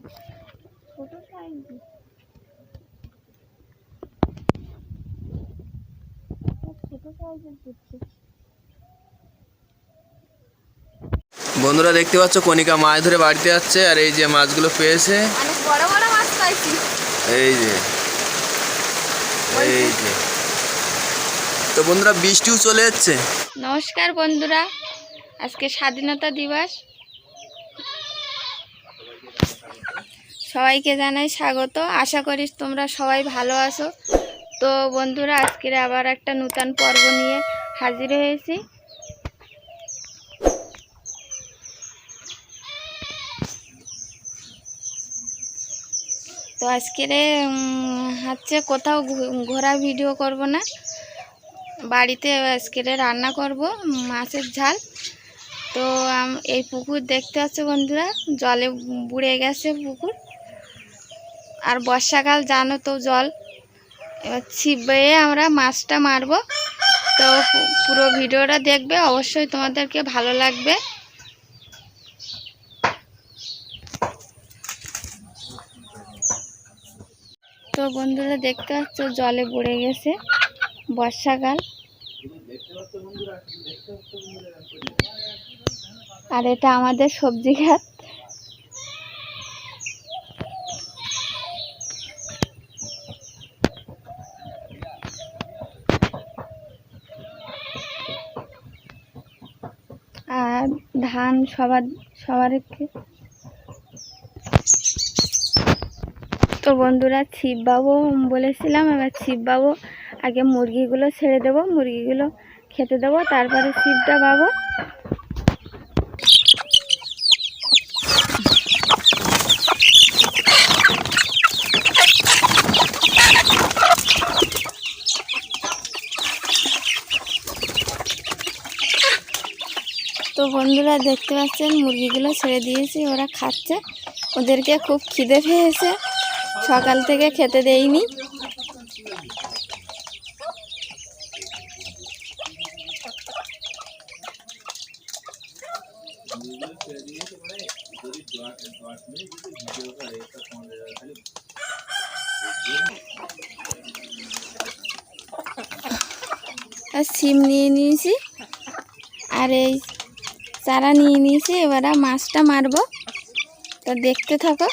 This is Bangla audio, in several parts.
ছোট সাইজ ছোট সাইজের পুঁটি। বন্ধুরা দেখতে পাচ্ছ কণিকা মাছ ধরে বাড়িতে যাচ্ছে, আর এই যে মাছগুলো পেয়েছে, অনেক বড় বড় মাছ পাইছি। এই যে এই যে। তো বন্ধুরা বৃষ্টিও চলে যাচ্ছে। নমস্কার বন্ধুরা, আজকে স্বাধীনতা দিবস, সবাইকে জানাই স্বাগত। আশা করি তোমরা সবাই ভালো আছো। তো বন্ধুরা আজকের আবার একটা নতুন পর্ব নিয়ে হাজির হয়েছি। তো আজকের হচ্ছে কোথাও ঘোরা ভিডিও করব না, বাড়িতে আজকের রান্না করব মাছের ঝাল। তো এই পুকুর দেখতে পাচ্ছ বন্ধুরা, জলে বুড়ে গেছে পুকুর, আর বর্ষাকাল জানো তো জল। এবার ছিপ বেয়ে আমরা মাছটা মারবো। তো পুরো ভিডিওটা দেখবে, অবশ্যই তোমাদেরকে ভালো লাগবে। তো বন্ধুরা দেখতে পাচ্ছ জলে বুড়ে গেছে, বর্ষাকাল। আর এটা আমাদের সবজি ক্ষেত। আর ধান সবার তো বন্ধুরা ছিপ বাবু বলেছিলাম, এবার ছিপ বাবু আগে মুরগিগুলো ছেড়ে দেবো, মুরগিগুলো খেতে দেবো, তারপরে ছিপটা বাবু। তো বন্ধুরা দেখতে পাচ্ছেন মুরগিগুলো ছেড়ে দিয়েছি, ওরা খাচ্ছে। ওদেরকে খুব খিদে পেয়েছে, সকাল থেকে খেতে দেইনি। আর সিম নিয়ে নিয়েছি, আর এই চারা নিয়ে নিয়েছি। এবার মাছটা মারবো, তো দেখতে থাকো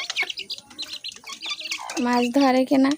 মাছ ধরে কিনা।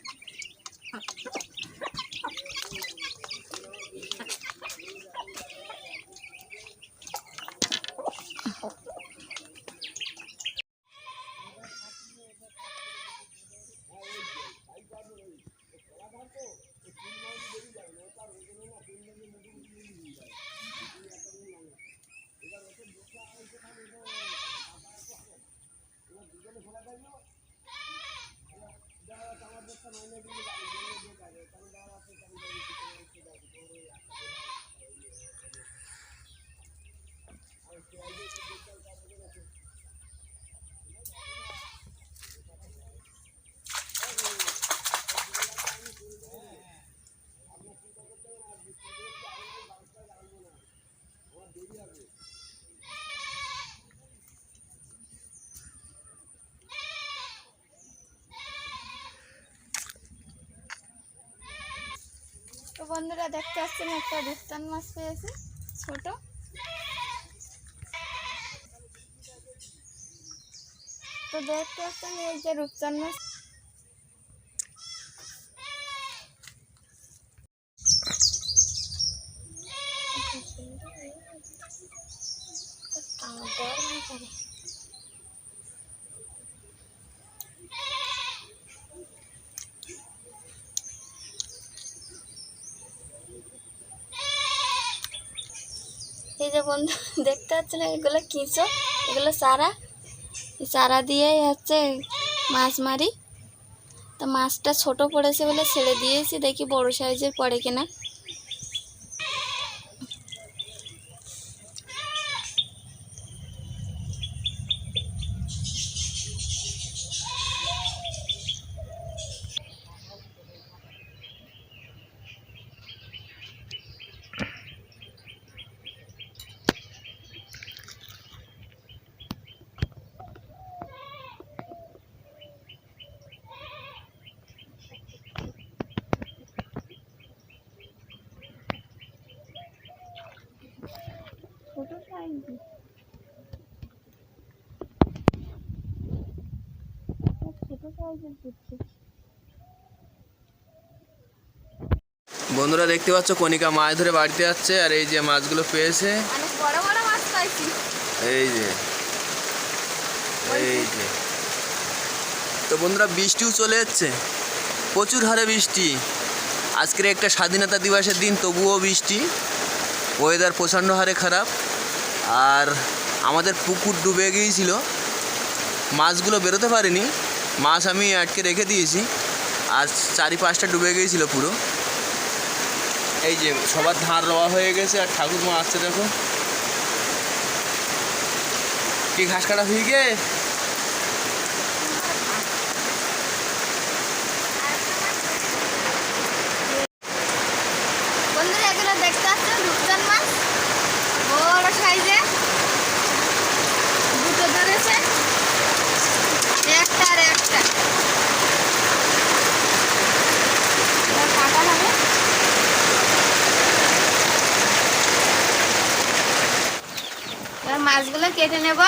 তো বন্ধুরা দেখতে পাচ্ছেন একটা রূপচাঁদ মাছ পেয়েছি, ছোট। তো দেখতে পাচ্ছেন এই যে রূপচাঁদ মাছ। এই যে বন্ধু দেখতে পাচ্ছেন এগুলো কিঁচো, এগুলো চারা দিয়েই হচ্ছে মাছ মারি। তো মাছটা ছোট পড়েছে বলে ছেড়ে দিয়েছি, দেখি বড় সাইজের পড়ে কিনা। ছোট সাইজের পুঁটি। বন্ধুরা দেখতে পাচ্ছ কণিকা মাছ ধরে বাড়িতে যাচ্ছে, আর এই যে মাছগুলো পেয়েছে। অনেক বড় বড় মাছ পাইছি। এই যে তো বন্ধুরা বৃষ্টিও চলে যাচ্ছে, প্রচুর হারে বৃষ্টি। আজকের একটা স্বাধীনতা দিবসের দিন, তবুও বৃষ্টি, ওয়েদার প্রচণ্ড হারে খারাপ। আর আমাদের পুকুর ডুবে গিয়েছিল, মাছগুলো বেরোতে পারেনি, মাছ আমি আটকে রেখে দিয়েছি। আর 4-5টা ডুবে গিয়েছিল পুরো। এই যে সবার ধার রওয়া হয়ে গেছে, আর ঠাকুরমা আসছে দেখো। কি ঘাস কাটা হয়ে গে? বন্ধুরা এগুলো দেখতে পাচ্ছেন রূপচাঁদ মাছ, বড় সাইজে দুটো ধরেছে, একটা আর একটা। এবার কাটা হবে। এবার মাছগুলো কেটে নেব।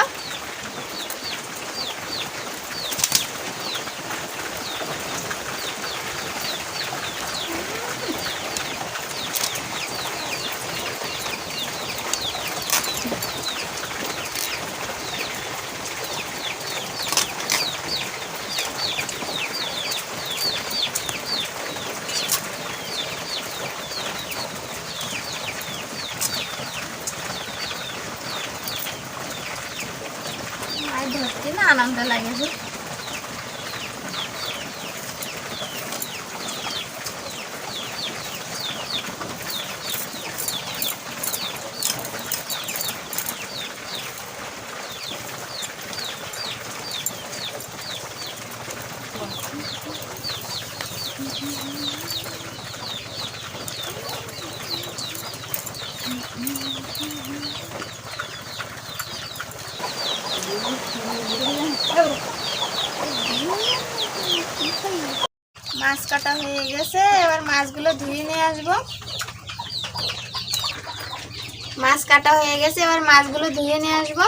মাছ ধরতে না আনন্দ লাগে খুব। মাছ কাটা হয়ে গেছে, এবার মাছগুলো ধুয়ে নিয়ে আসবো। মাছ কাটা হয়ে গেছে, এবার মাছগুলো ধুয়ে নিয়ে আসবো।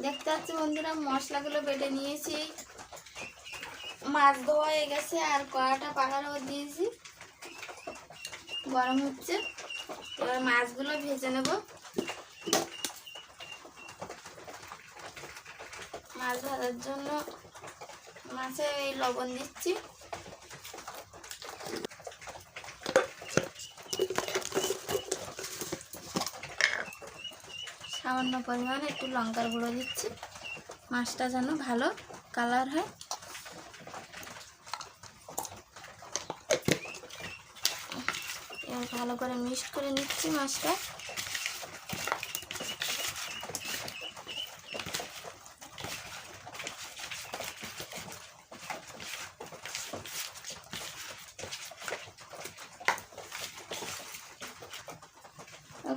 দেখতে পাচ্ছি বন্ধুরা মশলাগুলো বেটে নিয়েছি, মাছ ধোয়া হয়ে গেছে, আর কড়াটা পাকারও দিয়েছি, গরম হচ্ছে। এবার মাছগুলো ভেজে নেব। মাছ ভাজার জন্য মাছে এই লবণ দিচ্ছি, সামান্য পরিমাণে একটু লঙ্কার গুঁড়ো দিচ্ছি, মাছটা যেন ভালো কালার হয়। এবার ভালো করে মিক্স করে নিচ্ছি মাছটা।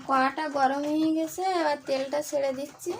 কড়াটা গরম হয়ে গেছে, এবার তেলটা ছেড়ে দিচ্ছি।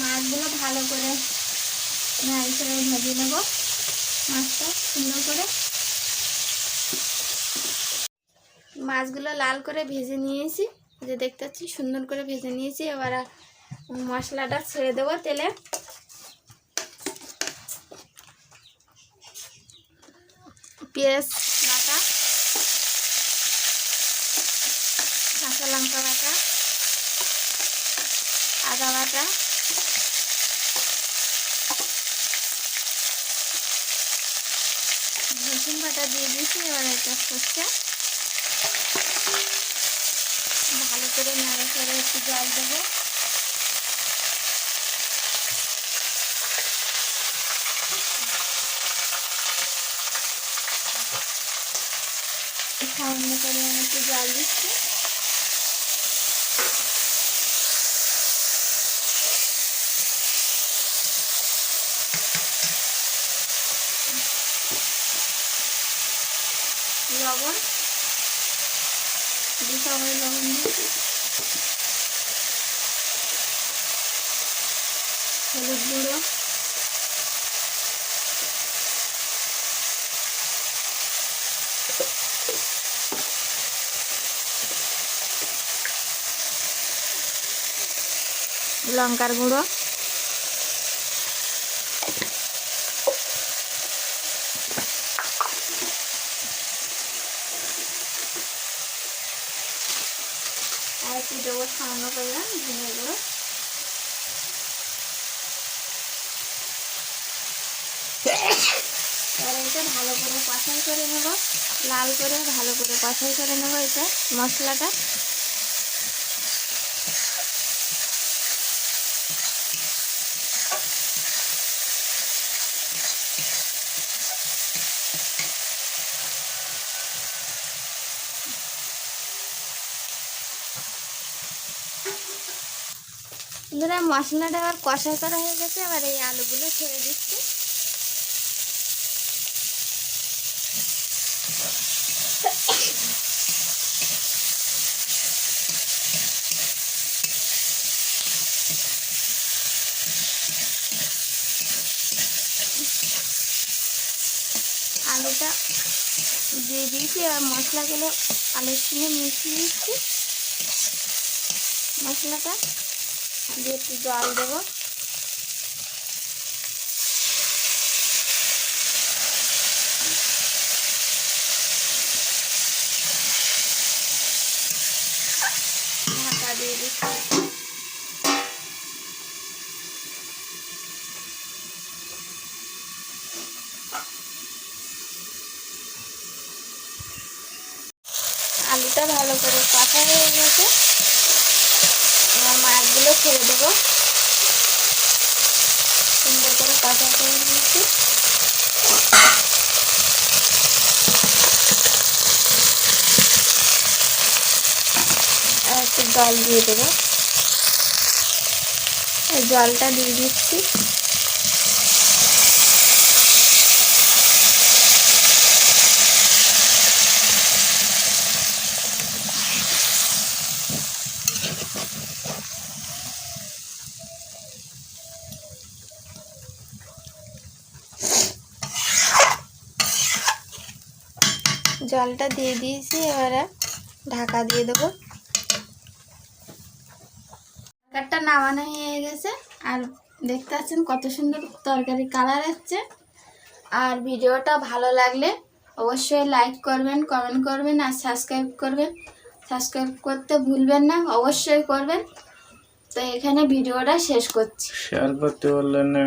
মাছগুলো ভালো করে নাড়ি করে ভেজে নেব মাছটা সুন্দর করে। মাছগুলো লাল করে ভেজে নিয়েছি, যে দেখতে পাচ্ছি সুন্দর করে ভেজে নিয়েছি। এবার মশলাটা ছেড়ে দেবো তেলে। পেঁয়াজ বাটা, কাঁচা লঙ্কা বাটা, আদা বাটা, রসুন বাটা দিয়ে দিয়েছি। এবার এটা সরষে ভালো করে নাড়ে করে একটু জল দেবো। সামান্য করে আমি একটু জল দিচ্ছি। লবণ 2 চামচ লবণ দিচ্ছি। হলুদ গুঁড়ো, লঙ্কার গুঁড়ো, আর একটু দেবো সামান্য পরিমাণ ধনে গুঁড়ো। আর এটা ভালো করে কষাই করে নেব, লাল করে ভালো করে কষাই করে নেব এটা মশলাটা। বন্ধুরা মশলাটা আবার কষাই করা হয়ে গেছে, এবার এই আলুগুলো ছেড়ে দিচ্ছি। আলুটা দিয়ে দিয়েছি, এবার মশলাগুলো আলুর সঙ্গে মিশিয়ে দিচ্ছি। মশলাটা দিয়ে একটু জল দেবো। ঢাকা দিয়ে দিচ্ছি। আলুটা ভালো করে কষা হয়ে গেছে, এবার মাছগুলো ছেড়ে দেবো। সুন্দর করে কষা করে দিয়েছি। আর একটু জল দিয়ে দেবো, জলটা দিয়ে দিচ্ছি। জলটা দিয়ে দিয়েছি, এবারে ঢাকা দিয়ে দেবো। তরকারিটা নামানো হয়ে গেছে, আর দেখতে পাচ্ছেন কত সুন্দর তরকারি কালার আসছে। আর ভিডিওটা ভালো লাগলে অবশ্যই লাইক করবেন, কমেন্ট করবেন আর সাবস্ক্রাইব করবেন। সাবস্ক্রাইব করতে ভুলবেন না, অবশ্যই করবেন। তো এখানে ভিডিওটা শেষ করছি। শেয়ার করতে বললেন না।